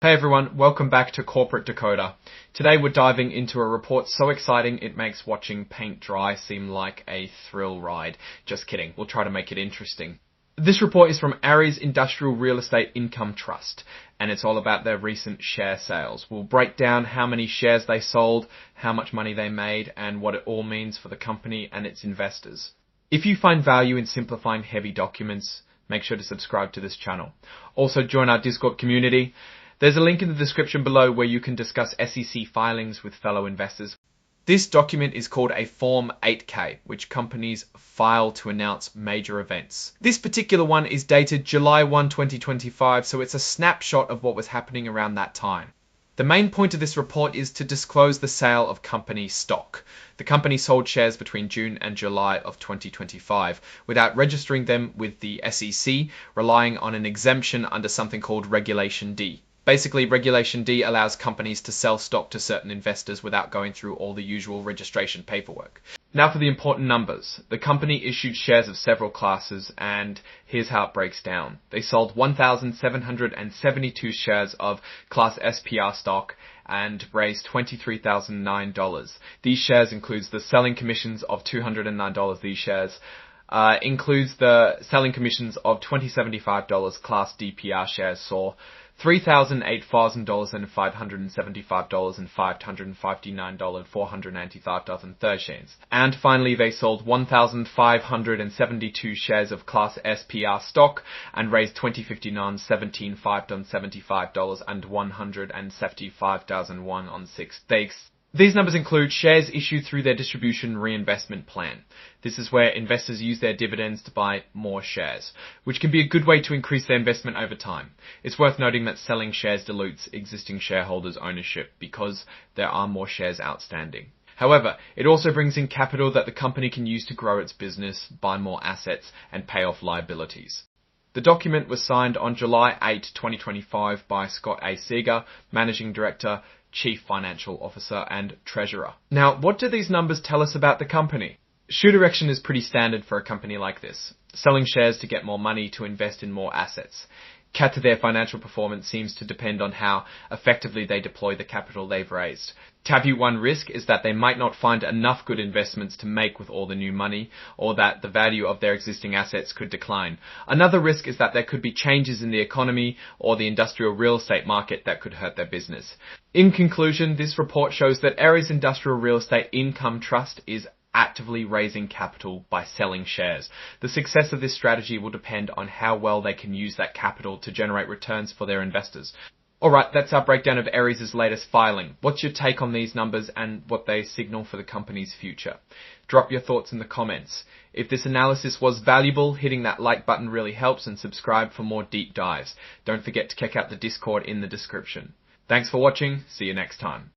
Hey everyone, welcome back to Corporate Decoder. Today we're diving into a report so exciting it makes watching paint dry seem like a thrill ride. Just kidding, we'll try to make it interesting. This report is from Ares Industrial Real Estate Income Trust, and it's all about their recent share sales. We'll break down how many shares they sold, how much money they made, and what it all means for the company and its investors. If you find value in simplifying heavy documents, make sure to subscribe to this channel. Also join our Discord community. There's a link in the description below where you can discuss SEC filings with fellow investors. This document is called a Form 8K, which companies file to announce major events. This particular one is dated July 1, 2025, so it's a snapshot of what was happening around that time. The main point of this report is to disclose the sale of company stock. The company sold shares between June and July of 2025 without registering them with the SEC, relying on an exemption under something called Regulation D. Basically, Regulation D allows companies to sell stock to certain investors without going through all the usual registration paperwork. Now for the important numbers. The company issued shares of several classes, and here's how it breaks down. They sold 1,772 shares of Class SPR stock and raised $23,009. These shares includes the selling commissions of $209. These shares includes the selling commissions of $2,075. Class DPR shares saw $3,008,575 and $559, $495,030. And finally, they sold 1,572 shares of Class SPR stock and raised $20,059, $17,575 and $175,001 on 6 days. These numbers include shares issued through their distribution reinvestment plan. This is where investors use their dividends to buy more shares, which can be a good way to increase their investment over time. It's worth noting that selling shares dilutes existing shareholders' ownership because there are more shares outstanding. However, it also brings in capital that the company can use to grow its business, buy more assets, and pay off liabilities. The document was signed on July 8, 2025 by Scott A. Seeger, Managing Director, Chief Financial Officer and Treasurer. Now, what do these numbers tell us about the company? Shoe direction is pretty standard for a company like this. Selling shares to get more money to invest in more assets. Cat to their financial performance seems to depend on how effectively they deploy the capital they've raised. Taboo one risk is that they might not find enough good investments to make with all the new money, or that the value of their existing assets could decline. Another risk is that there could be changes in the economy or the industrial real estate market that could hurt their business. In conclusion, this report shows that Ares Industrial Real Estate Income Trust is actively raising capital by selling shares. The success of this strategy will depend on how well they can use that capital to generate returns for their investors. Alright, that's our breakdown of Ares' latest filing. What's your take on these numbers and what they signal for the company's future? Drop your thoughts in the comments. If this analysis was valuable, hitting that like button really helps, and subscribe for more deep dives. Don't forget to check out the Discord in the description. Thanks for watching, see you next time.